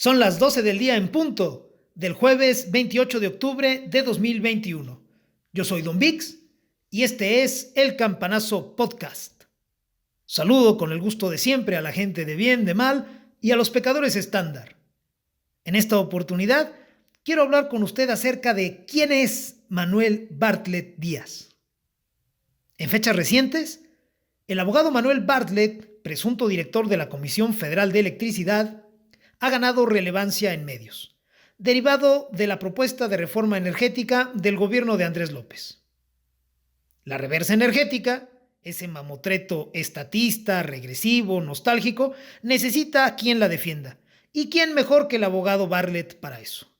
Son las 12 del día en punto del jueves 28 de octubre de 2021. Yo soy Don Vix y este es El Campanazo Podcast. Saludo con el gusto de siempre a la gente de bien, de mal y a los pecadores estándar. En esta oportunidad quiero hablar con usted acerca de quién es Manuel Bartlett Díaz. En fechas recientes, el abogado Manuel Bartlett, presunto director de la Comisión Federal de Electricidad, ha ganado relevancia en medios, derivado de la propuesta de reforma energética del gobierno de Andrés López. La reversa energética, ese mamotreto estatista, regresivo, nostálgico, necesita a quien la defienda. ¿Y quién mejor que el abogado Bartlett para eso?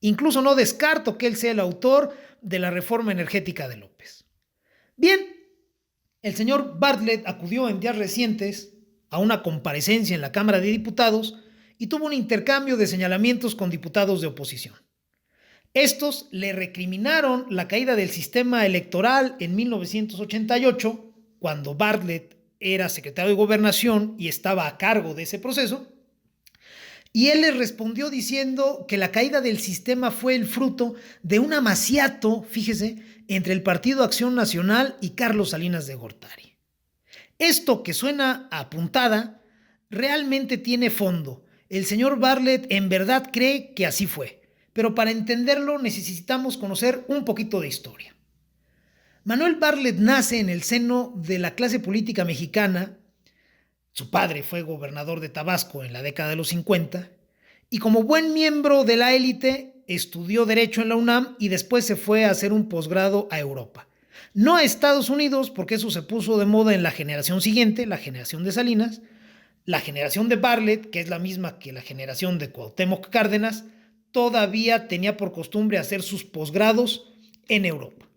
Incluso no descarto que él sea el autor de la reforma energética de López. Bien, el señor Bartlett acudió en días recientes a una comparecencia en la Cámara de Diputados y tuvo un intercambio de señalamientos con diputados de oposición. Estos le recriminaron la caída del sistema electoral en 1988, cuando Bartlett era secretario de Gobernación y estaba a cargo de ese proceso, y él les respondió diciendo que la caída del sistema fue el fruto de un amaciato, fíjese, entre el Partido Acción Nacional y Carlos Salinas de Gortari. Esto que suena a puntada realmente tiene fondo. El señor Bartlett en verdad cree que así fue, pero para entenderlo necesitamos conocer un poquito de historia. Manuel Bartlett nace en el seno de la clase política mexicana. Su padre fue gobernador de Tabasco en la década de los 50 y como buen miembro de la élite estudió Derecho en la UNAM y después se fue a hacer un posgrado a Europa. No a Estados Unidos, porque eso se puso de moda en la generación siguiente, la generación de Salinas. La generación de Bartlett, que es la misma que la generación de Cuauhtémoc Cárdenas, todavía tenía por costumbre hacer sus posgrados en Europa.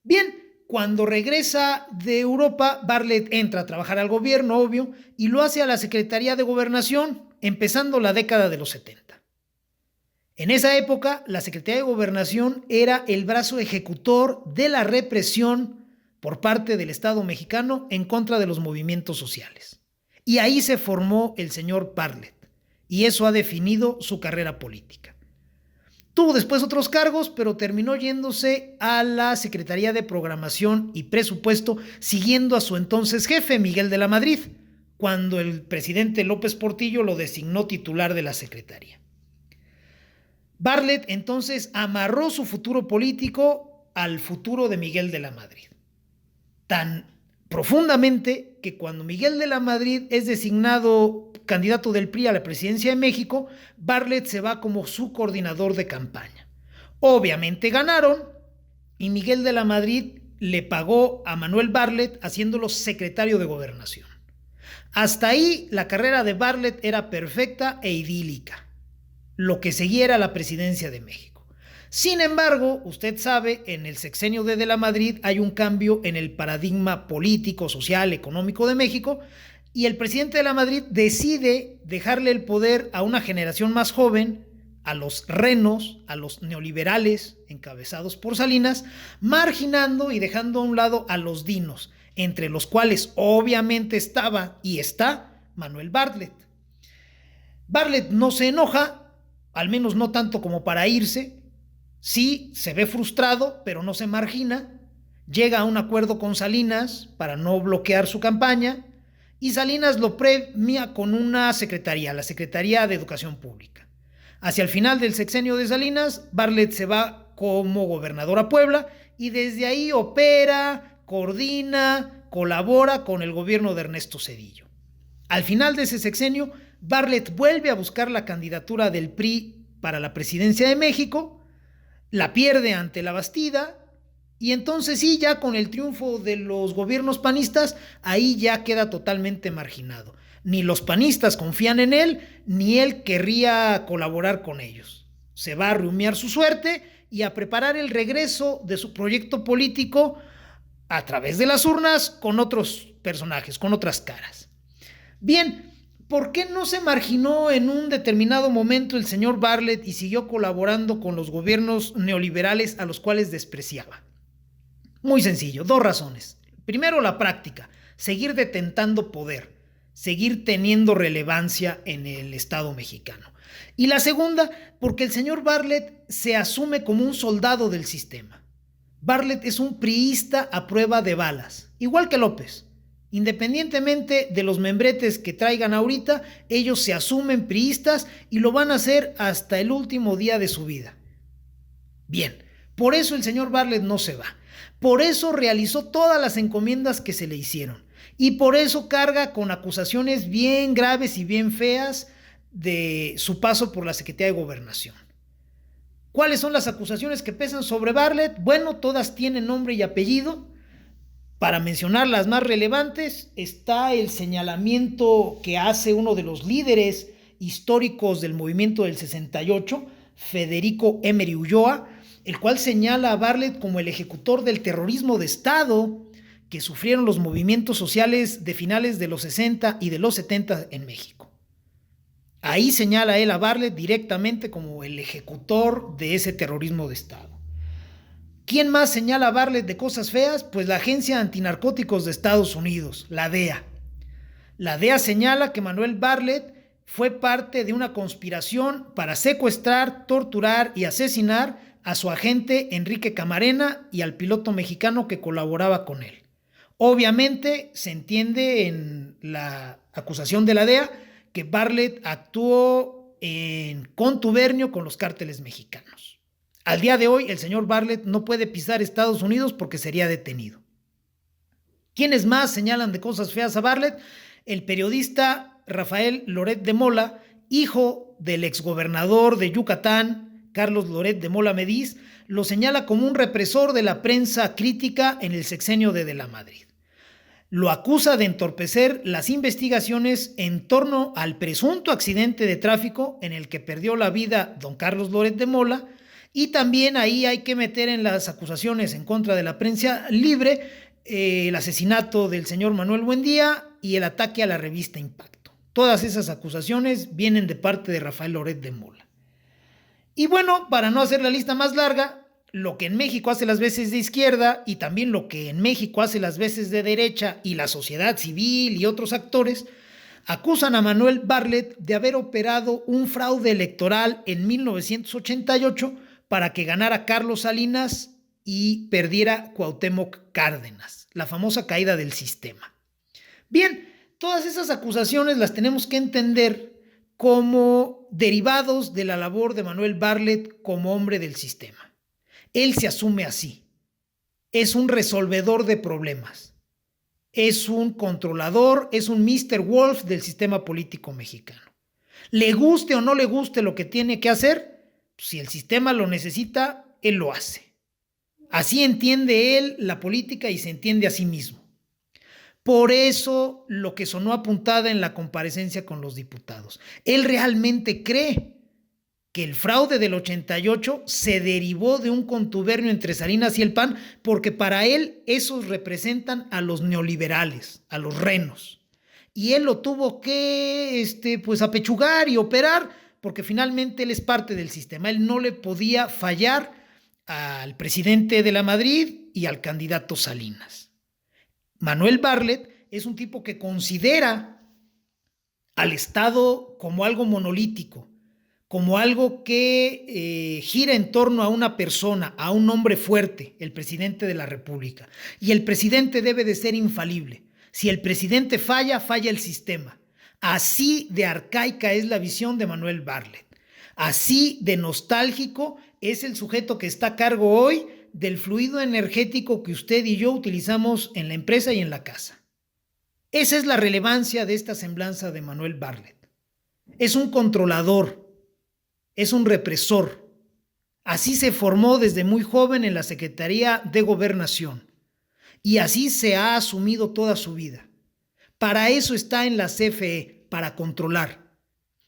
Bien, cuando regresa de Europa, Bartlett entra a trabajar al gobierno, obvio, y lo hace a la Secretaría de Gobernación, empezando la década de los 70. En esa época, la Secretaría de Gobernación era el brazo ejecutor de la represión por parte del Estado mexicano en contra de los movimientos sociales. Y ahí se formó el señor Bartlett, y eso ha definido su carrera política. Tuvo después otros cargos, pero terminó yéndose a la Secretaría de Programación y Presupuesto, siguiendo a su entonces jefe, Miguel de la Madrid, cuando el presidente López Portillo lo designó titular de la Secretaría. Bartlett entonces amarró su futuro político al futuro de Miguel de la Madrid. Tan profundamente que cuando Miguel de la Madrid es designado candidato del PRI a la presidencia de México, Bartlett se va como su coordinador de campaña. Obviamente ganaron y Miguel de la Madrid le pagó a Manuel Bartlett haciéndolo secretario de Gobernación. Hasta ahí la carrera de Bartlett era perfecta e idílica. Lo que seguía era la presidencia de México. Sin embargo, usted sabe, en el sexenio de la Madrid hay un cambio en el paradigma político, social, económico de México y el presidente de la Madrid decide dejarle el poder a una generación más joven, a los renos, a los neoliberales encabezados por Salinas, marginando y dejando a un lado a los dinos, entre los cuales obviamente estaba y está Manuel Bartlett. Bartlett no se enoja, al menos no tanto como para irse. Sí, se ve frustrado, pero no se margina. Llega a un acuerdo con Salinas para no bloquear su campaña y Salinas lo premia con una secretaría, la Secretaría de Educación Pública. Hacia el final del sexenio de Salinas, Bartlett se va como gobernador a Puebla y desde ahí opera, coordina, colabora con el gobierno de Ernesto Zedillo. Al final de ese sexenio, Bartlett vuelve a buscar la candidatura del PRI para la presidencia de México, la pierde ante la Bastida y entonces sí, ya con el triunfo de los gobiernos panistas, ahí ya queda totalmente marginado. Ni los panistas confían en él, ni él querría colaborar con ellos. Se va a rumiar su suerte y a preparar el regreso de su proyecto político a través de las urnas con otros personajes, con otras caras. Bien, ¿por qué no se marginó en un determinado momento el señor Bartlett y siguió colaborando con los gobiernos neoliberales a los cuales despreciaba? Muy sencillo, dos razones. Primero, la práctica, seguir detentando poder, seguir teniendo relevancia en el Estado mexicano. Y la segunda, porque el señor Bartlett se asume como un soldado del sistema. Bartlett es un priista a prueba de balas, igual que López. Independientemente de los membretes que traigan ahorita, ellos se asumen priistas y lo van a hacer hasta el último día de su vida. Bien, por eso el señor Bartlett no se va. Por eso realizó todas las encomiendas que se le hicieron. Y por eso carga con acusaciones bien graves y bien feas de su paso por la Secretaría de Gobernación. ¿Cuáles son las acusaciones que pesan sobre Bartlett? Bueno, todas tienen nombre y apellido. Para mencionar las más relevantes, está el señalamiento que hace uno de los líderes históricos del movimiento del 68, Federico Emery Ulloa, el cual señala a Bartlett como el ejecutor del terrorismo de Estado que sufrieron los movimientos sociales de finales de los 60 y de los 70 en México. Ahí señala él a Bartlett directamente como el ejecutor de ese terrorismo de Estado. ¿Quién más señala a Bartlett de cosas feas? Pues la Agencia Antinarcóticos de Estados Unidos, la DEA. La DEA señala que Manuel Bartlett fue parte de una conspiración para secuestrar, torturar y asesinar a su agente Enrique Camarena y al piloto mexicano que colaboraba con él. Obviamente se entiende en la acusación de la DEA que Bartlett actuó en contubernio con los cárteles mexicanos. Al día de hoy, el señor Bartlett no puede pisar Estados Unidos porque sería detenido. ¿Quiénes más señalan de cosas feas a Bartlett? El periodista Rafael Loret de Mola, hijo del exgobernador de Yucatán, Carlos Loret de Mola Mediz, lo señala como un represor de la prensa crítica en el sexenio de la Madrid. Lo acusa de entorpecer las investigaciones en torno al presunto accidente de tráfico en el que perdió la vida don Carlos Loret de Mola, y también ahí hay que meter en las acusaciones en contra de la prensa libre el asesinato del señor Manuel Buendía y el ataque a la revista Impacto. Todas esas acusaciones vienen de parte de Rafael Loret de Mola. Y bueno, para no hacer la lista más larga, lo que en México hace las veces de izquierda y también lo que en México hace las veces de derecha y la sociedad civil y otros actores, acusan a Manuel Bartlett de haber operado un fraude electoral en 1988 para que ganara Carlos Salinas y perdiera Cuauhtémoc Cárdenas, la famosa caída del sistema. Bien, todas esas acusaciones las tenemos que entender como derivados de la labor de Manuel Bartlett como hombre del sistema. Él se asume así. Es un resolvedor de problemas. Es un controlador, es un Mr. Wolf del sistema político mexicano. Le guste o no le guste lo que tiene que hacer, si el sistema lo necesita, él lo hace. Así entiende él la política y se entiende a sí mismo. Por eso lo que sonó a puntada en la comparecencia con los diputados. Él realmente cree que el fraude del 88 se derivó de un contubernio entre Salinas y el PAN, porque para él esos representan a los neoliberales, a los renos. Y él lo tuvo que apechugar y operar, porque finalmente él es parte del sistema. Él no le podía fallar al presidente de la Madrid y al candidato Salinas. Manuel Bartlett es un tipo que considera al Estado como algo monolítico, como algo que gira en torno a una persona, a un hombre fuerte, el presidente de la República. Y el presidente debe de ser infalible. Si el presidente falla, falla el sistema. Así de arcaica es la visión de Manuel Bartlett. Así de nostálgico es el sujeto que está a cargo hoy del fluido energético que usted y yo utilizamos en la empresa y en la casa. Esa es la relevancia de esta semblanza de Manuel Bartlett. Es un controlador. Es un represor. Así se formó desde muy joven en la Secretaría de Gobernación y así se ha asumido toda su vida. Para eso está en la CFE, para controlar.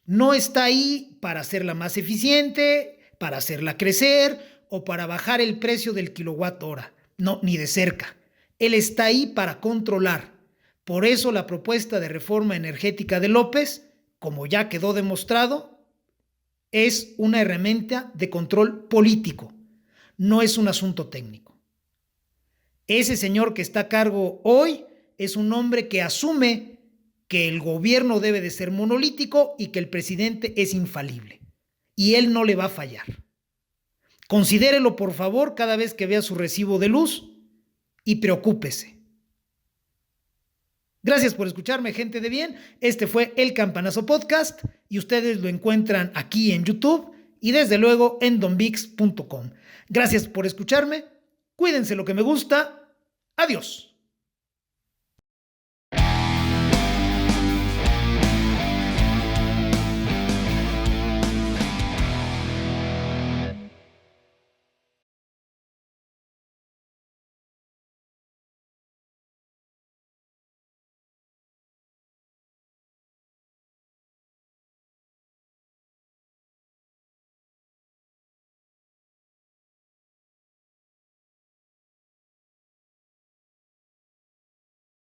No está ahí para hacerla más eficiente, para hacerla crecer o para bajar el precio del kilowatt hora. No, ni de cerca. Él está ahí para controlar. Por eso la propuesta de reforma energética de López, como ya quedó demostrado, es una herramienta de control político, no es un asunto técnico. Ese señor que está a cargo hoy es un hombre que asume que el gobierno debe de ser monolítico y que el presidente es infalible. y él no le va a fallar. Considérelo, por favor, cada vez que vea su recibo de luz y preocúpese. Gracias por escucharme, gente de bien. Este fue El Campanazo Podcast y ustedes lo encuentran aquí en YouTube y desde luego en donbix.com. Gracias por escucharme. Cuídense lo que me gusta. Adiós.